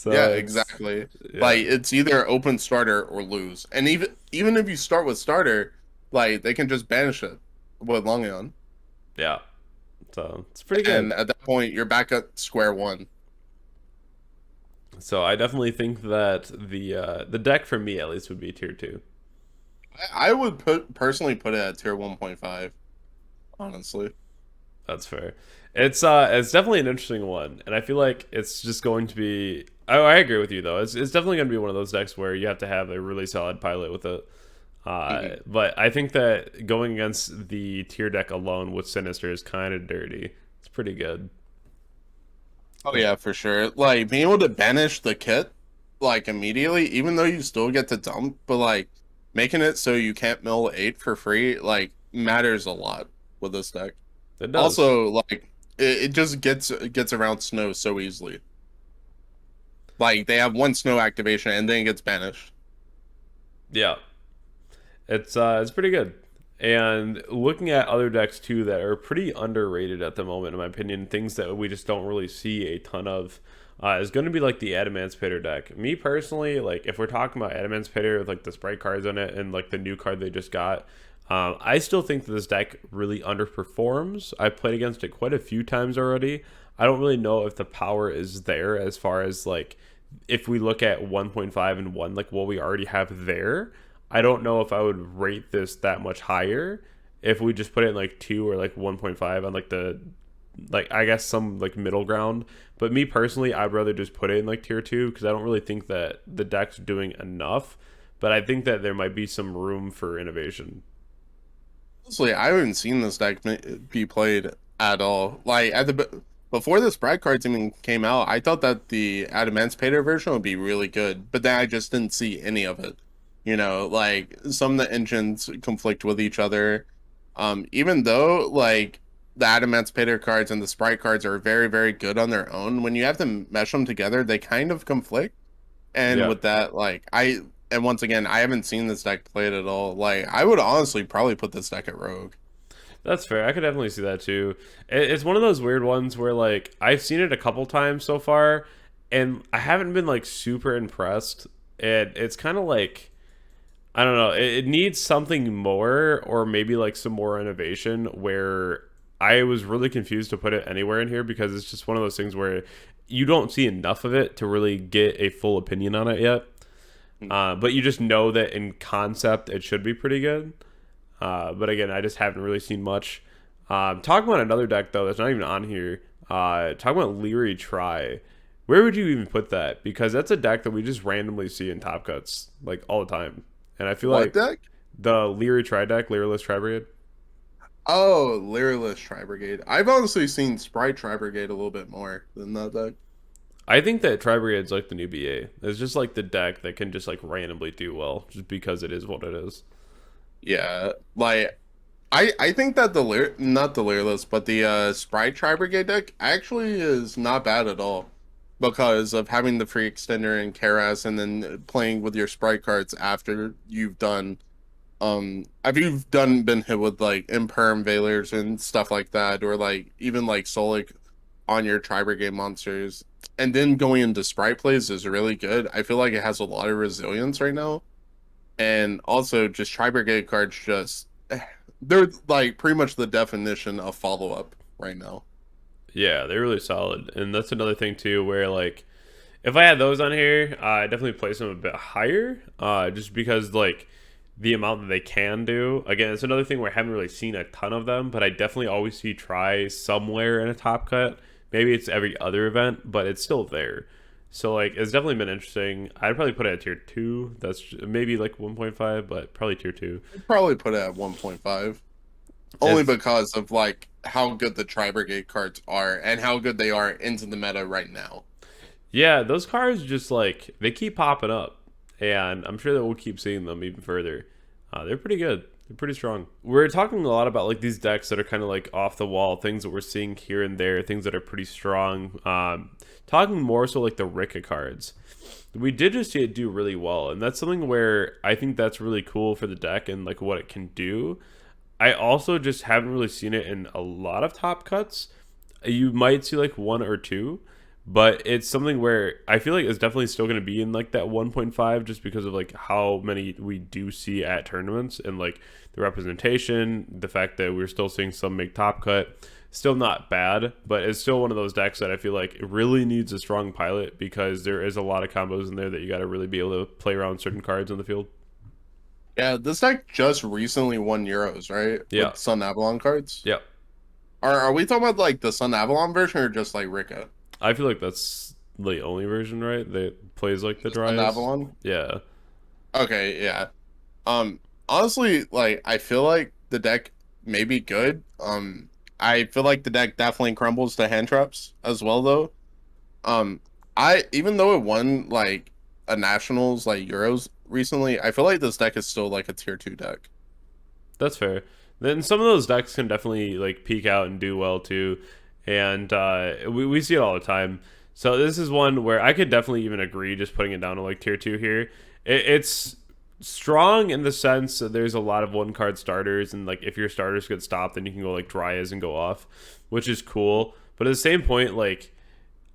Yeah, So it's exactly. yeah, Like it's either open starter or lose. And even if you start with starter, like they can just banish it with Longion. yeah. So it's pretty good. And at that point you're back at square one. So I definitely think that the deck for me at least would be tier two. I would personally put it at tier 1.5, honestly. That's fair. It's definitely an interesting one, and I feel like it's just going to be. I agree with you though. It's definitely going to be one of those decks where you have to have a really solid pilot with it. Mhm. But I think that going against the tier deck alone with Sinister is kind of dirty. It's pretty good. Oh yeah, for sure. Like being able to banish the kit like immediately, even though you still get to dump, but like making it so you can't mill 8 for free, like matters a lot with this deck. It does. Also, like it just gets around snow so easily. Like they have one snow activation and then it gets banished. Yeah. It's pretty good. And looking at other decks too that are pretty underrated at the moment, in my opinion, things that we just don't really see a ton of, is going to be like the Adamancipator deck. Me personally, like if we're talking about Adamancipator with like the Sprite cards on it and like the new card they just got, I still think that this deck really underperforms. I've played against it quite a few times already. I don't really know if the power is there as far as like if we look at 1.5 and 1, like what we already have there. I don't know if I would rate this that much higher if we just put it in like 2 or like 1.5 on like the like I guess some like middle ground. But me personally, I'd rather just put it in like tier 2 because I don't really think that the deck's doing enough. But I think that there might be some room for innovation. Honestly, I haven't seen this deck be played at all. Like at the before the Sprite cards even came out, I thought that the Adamancipator version would be really good, but then I just didn't see any of it. You know, like some of the engines conflict with each other. Even though like the Adamancipator cards and the Sprite cards are very, very good on their own, when you have to mesh them together, they kind of conflict. And Yeah. with that, like and once again, I haven't seen this deck played at all. Like I would honestly probably put this deck at Rogue. That's fair. I could definitely see that too. It's one of those weird ones where like I've seen it a couple times so far, and I haven't been like super impressed. It's kind of like I don't know. It needs something more, or maybe like some more innovation. Where I was really confused to put it anywhere in here because it's just one of those things where you don't see enough of it to really get a full opinion on it yet. But you just know that in concept it should be pretty good. But again, I just haven't really seen much. Talking about another deck though that's not even on here. Talking about Leary Tri. Where would you even put that? Because that's a deck that we just randomly see in Top Cuts like all the time, and I feel What like deck? the Leary Tri deck, Lyrilless Tri-Brigade. Oh, Lyrilless Tri-Brigade. I've honestly seen Sprite Tri-Brigade a little bit more than that deck. I think that Tri-Brigade's like the new BA. It's just like the deck that can just like randomly do well, just because it is what it is. Yeah, like I think that not the Lyrilless, but the Sprite Tri-Brigade deck actually is not bad at all because of having the free extender and Karas and then playing with your Sprite cards after you've done after you've been hit with like Imperm Veilers and stuff like that, or like even like Solic on your Tri-Brigade monsters, and then going into Sprite plays is really good. I feel like it has a lot of resilience right now. And also just Tri-Brigade cards just they're like pretty much the definition of follow-up right now. Yeah, they're really solid, and that's another thing too, where like if I had those on here, I definitely place them a bit higher, just because like the amount that they can do. Again, it's another thing where I haven't really seen a ton of them, but I definitely always see Try somewhere in a top cut. Maybe it's every other event, but it's still there. So like it's definitely been interesting. I'd probably put it at tier 2. That's maybe like 1.5, but probably tier 2. I'd probably put it at 1.5. Only It's because of like how good the Tri-Brigade cards are and how good they are into the meta right now. yeah, those cards just like they keep popping up, and I'm sure that we'll keep seeing them even further. They're pretty good. They're pretty strong. We're talking a lot about like these decks that are kind of like off the wall, things that we're seeing here and there, things that are pretty strong. Talking more so like the Rikka cards. We did just see it do really well, and that's something where I think that's really cool for the deck and like what it can do. I also just haven't really seen it in a lot of top cuts. You might see like one or two, but it's something where I feel like it's definitely still going to be in like that 1.5 just because of like how many we do see at tournaments and like the representation, the fact that we're still seeing some make top cut. Still not bad, but it's still one of those decks that I feel like it really needs a strong pilot because there is a lot of combos in there that you got to really be able to play around certain cards in the field. Yeah, this deck just recently won Euros, right? Yeah. With Sun Avalon cards. Yeah. Are we talking about like the Sun Avalon version or just like Rikka? I feel like that's the only version, right? That plays like the Sun dryas. Avalon? Yeah. Okay, yeah. Honestly, like I feel like the deck may be good. I feel like the deck definitely crumbles to hand traps as well, though. Um, I even though it won like a nationals like Euros recently, I feel like this deck is still like a tier 2 deck. That's fair. Then some of those decks can definitely like peak out and do well too, and we see it all the time. So this is one where I could definitely even agree just putting it down to like tier 2 here. It's strong in the sense that there's a lot of one card starters, and like if your starters get stopped, then you can go like Dryas and go off, which is cool. But at the same point, like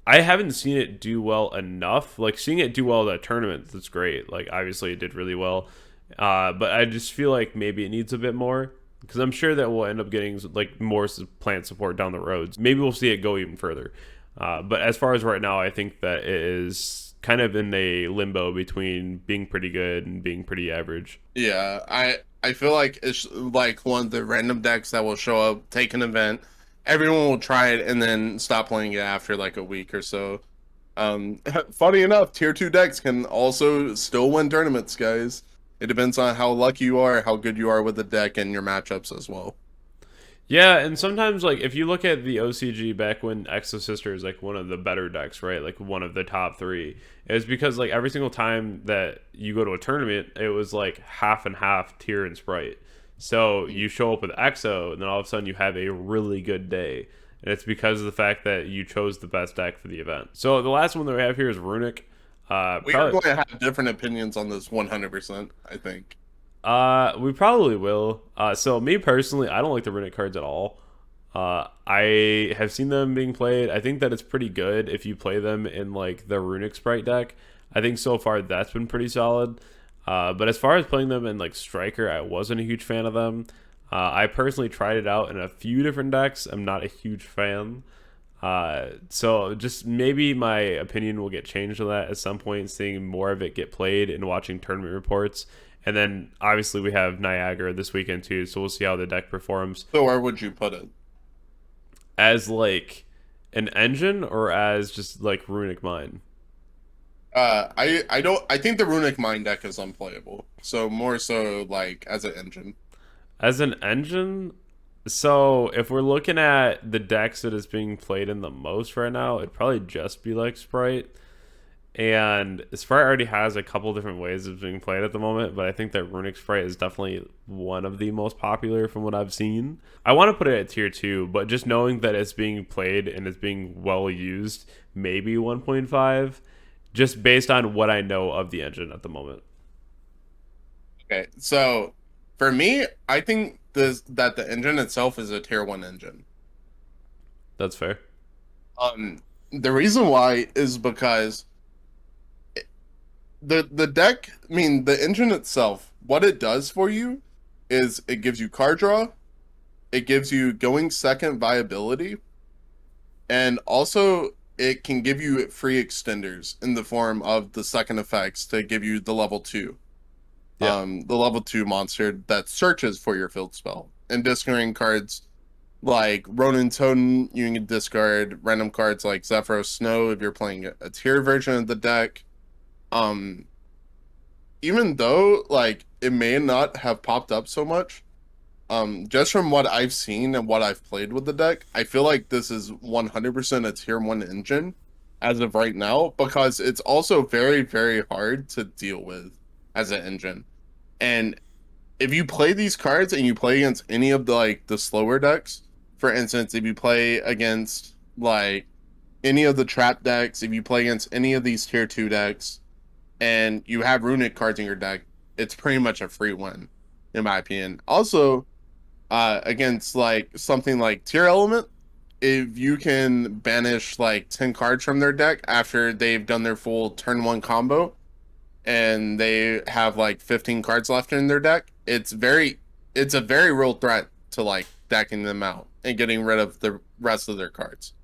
I haven't seen it do well enough. Like seeing it do well at tournaments, that's great. Like obviously it did really well, but I just feel like maybe it needs a bit more because I'm sure that we'll end up getting like more plant support down the roads. Maybe we'll see it go even further. But as far as right now, I think that it is kind of in a limbo between being pretty good and being pretty average. Yeah, I feel like it's like one of the random decks that will show up, take an event, everyone will try it, and then stop playing it after like a week or so. Funny enough, tier 2 decks can also still win tournaments, guys. It depends on how lucky you are, how good you are with the deck, and your matchups as well. Yeah, and sometimes like if you look at the OCG back when Exosister is like one of the better decks, right? Like one of the top three. It's because like every single time that you go to a tournament, it was like half and half tier and Sprite. So you show up with Exo, and then all of a sudden you have a really good day. And it's because of the fact that you chose the best deck for the event. So the last one that we have here is Runick. We are going to have different opinions on this 100%, I think. We probably will. So me personally, I don't like the Runick cards at all. I have seen them being played. I think that it's pretty good if you play them in like the Runick Sprite deck. I think so far that's been pretty solid. But as far as playing them in like Striker, I wasn't a huge fan of them. I personally tried it out in a few different decks. I'm not a huge fan. So just maybe my opinion will get changed on that at some point, seeing more of it get played and watching tournament reports. And then obviously we have Niagara this weekend too, so we'll see how the deck performs. So where would you put it? As like an engine or as just like Runick Mine? I think the Runic Mine deck is unplayable. So more so like as an engine. As an engine, so if we're looking at the decks that is being played in the most right now, it'd probably just be like Sprite. And Sprite already has a couple different ways of being played at the moment, but I think that Runick Sprite is definitely one of the most popular from what I've seen. I want to put it at tier 2, but just knowing that it's being played and it's being well used, maybe 1.5, just based on what I know of the engine at the moment. Okay, so for me, I think that the engine itself is a tier 1 engine. That's fair. The reason why is because the deck, I mean, the engine itself, what it does for you is it gives you card draw, it gives you going second viability, and also it can give you free extenders in the form of the second effects to give you the level 2. Yeah. The level 2 monster that searches for your field spell. And discarding cards like Ronin Totem, you can discard random cards like Zephyros Snow if you're playing a tier version of the deck. Even though like it may not have popped up so much, just from what I've seen and what I've played with the deck, I feel like this is 100% a tier 1 engine as of right now, because it's also very, very hard to deal with as an engine. And if you play these cards and you play against any of the like the slower decks, for instance, if you play against like any of the trap decks, if you play against any of these tier 2 decks, and you have Runic cards in your deck, it's pretty much a free win, in my opinion. Also, against like something like Tearlaments, if you can banish like 10 cards from their deck after they've done their full turn 1 combo, and they have like 15 cards left in their deck, it's a very real threat to like decking them out and getting rid of the rest of their cards.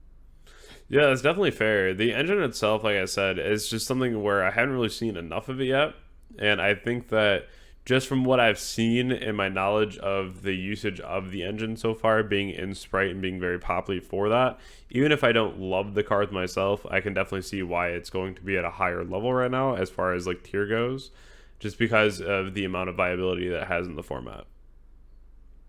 Yeah, that's definitely fair. The engine itself, like I said, is just something where I haven't really seen enough of it yet. And I think that just from what I've seen and my knowledge of the usage of the engine so far, being in Sprite and being very popular for that, even if I don't love the cards myself, I can definitely see why it's going to be at a higher level right now as far as like tier goes, just because of the amount of viability that it has in the format.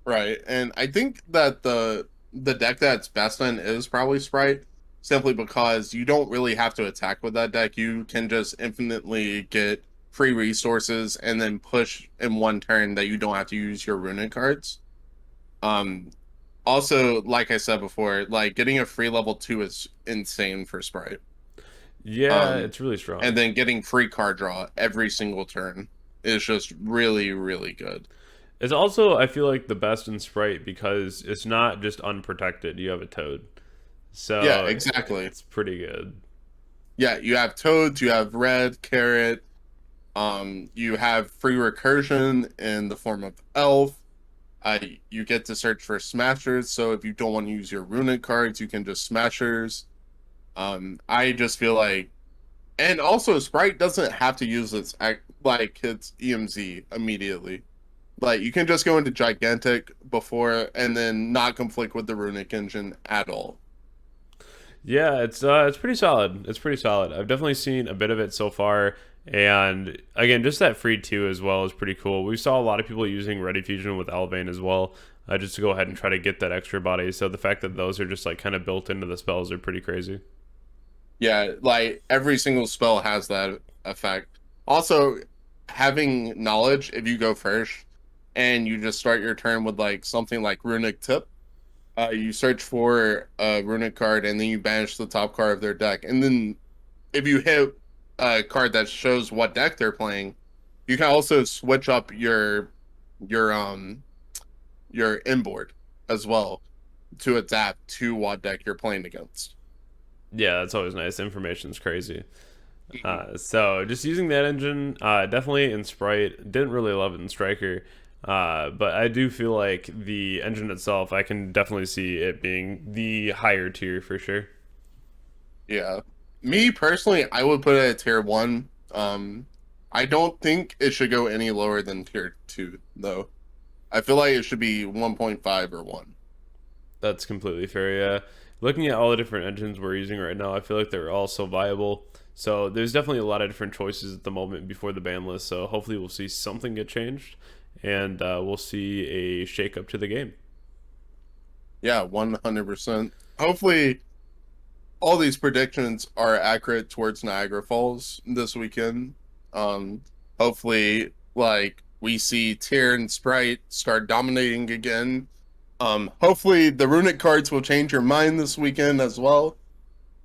Right. And I think that the deck that's best in is probably Sprite, simply because you don't really have to attack with that deck. You can just infinitely get free resources and then push in one turn that you don't have to use your Runick cards. Um, Also, like I said before, like getting a free level 2 is insane for Sprite. Yeah, Um, it's really and strong. then getting free card draw every single turn is just really, really good. It's also, I feel like, the best in Sprite because it's not just unprotected. You have a Toad. Yeah, So exactly. it's pretty good. Yeah, you have toads, you have red, carrot, you have free recursion in the form of elf. You get to search for smashers, so if you don't want to use your runic cards, you can just smashers. I just feel like, and also Sprite doesn't have to use its EMZ immediately. Like you can just go into gigantic before and then not conflict with the runic engine at all. Yeah, it's pretty solid. It's pretty solid. I've definitely seen a bit of it so far, and again, just that free two as well is pretty cool. We saw a lot of people using Ready Fusion with Alvane as well, just to go ahead and try to get that extra body. So the fact that those are just like kind of built into the spells are pretty crazy. Yeah, like every single spell has that effect. Also, having knowledge, if you go first and you just start your turn with like something like runic tip, you search for a runic card and then you banish the top card of their deck. And then if you hit a card that shows what deck they're playing, you can also switch up your your inboard as well to adapt to what deck you're playing against. Yeah, that's always nice. Information's crazy. So just using that engine, definitely in Sprite. Didn't really love it in Striker, but I do feel like the engine itself, I can definitely see it being the higher tier for sure. Yeah. Me personally, I would put it at tier one. I don't think it should go any lower than tier two, though. I feel like it should be 1.5 or 1. That's completely fair. Yeah, looking at all the different engines we're using right now, I feel like they're all so viable. So there's definitely a lot of different choices at the moment before the ban list. So hopefully we'll see something get changed, and we'll see a shake up to the game. Yeah, 100%. Hopefully, all these predictions are accurate towards Niagara Falls this weekend. Um, Hopefully, like, we see Tyr and Sprite start dominating again. Hopefully, the runic cards will change your mind this weekend as well.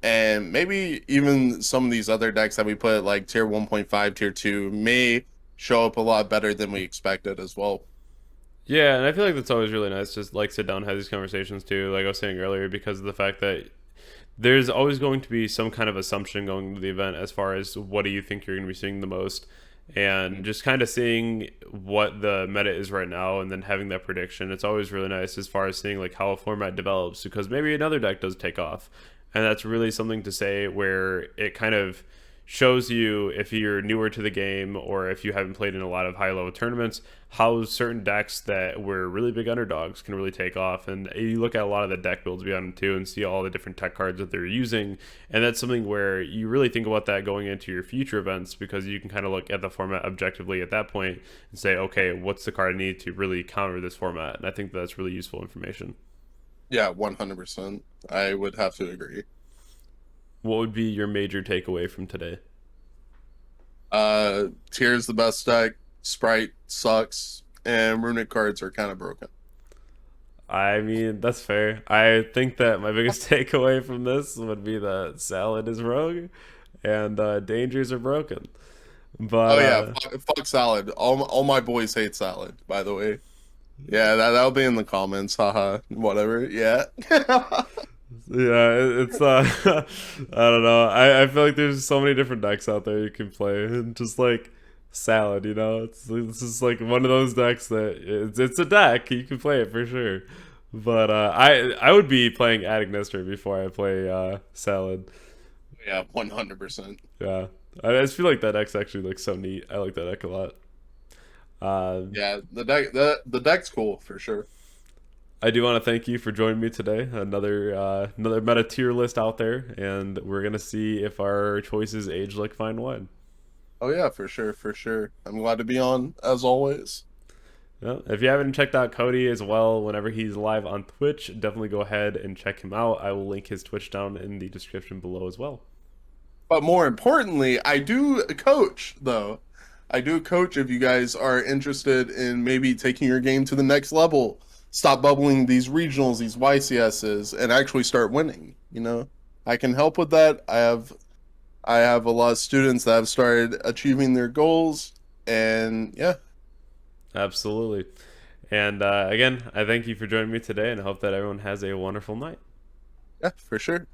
And maybe even some of these other decks that we put, like tier 1.5, tier 2, may show up a lot better than we expected as well. Yeah, and I feel like that's always really nice to like sit down and have these conversations too, like I was saying earlier, because of the fact that there's always going to be some kind of assumption going into the event as far as what do you think you're going to be seeing the most, and just kind of seeing what the meta is right now and then having that prediction. It's always really nice as far as seeing like how a format develops, because maybe another deck does take off, and that's really something to say where it kind of shows you, if you're newer to the game or if you haven't played in a lot of high level tournaments, how certain decks that were really big underdogs can really take off. And you look at a lot of the deck builds behind them too and see all the different tech cards that they're using, and that's something where you really think about that going into your future events, because you can kind of look at the format objectively at that point and say, okay, what's the card I need to really counter this format? And I think that's really useful information. Yeah, 100%. I would have to agree. What would be your major takeaway from today? Tier's the best deck, Sprite sucks, and runic cards are kind of broken. I mean, that's fair. I think that my biggest takeaway from this would be that salad is rogue and dangers are broken. But Oh yeah, fuck salad. All my boys hate salad, by the way. Yeah, that'll be in the comments. Haha. Whatever. Yeah. yeah, it's I don't know. I feel like there's so many different decks out there you can play, and just like salad, it's just like one of those decks that it's a deck you can play it for sure. But I would be playing Adamancipator before I play salad. Yeah, 100%. Yeah, I just feel like that deck's actually like so neat. I like that deck a lot. Uh, Yeah, the deck's cool for sure. I do want to thank you for joining me today. Another meta tier list out there, and we're gonna see if our choices age like fine wine. Oh yeah, for sure, for sure. I'm glad to be on as always. Well, if you haven't checked out Koty as well, whenever he's live on Twitch, definitely go ahead and check him out. I will link his Twitch down in the description below as well. But more importantly, I do coach, though. I do coach if you guys are interested in maybe taking your game to the next level. Stop bubbling these regionals, these YCSs, and actually start winning. You know, I can help with that. I have a lot of students that have started achieving their goals, and yeah. Absolutely. And again, I thank you for joining me today, and I hope that everyone has a wonderful night. Yeah, for sure.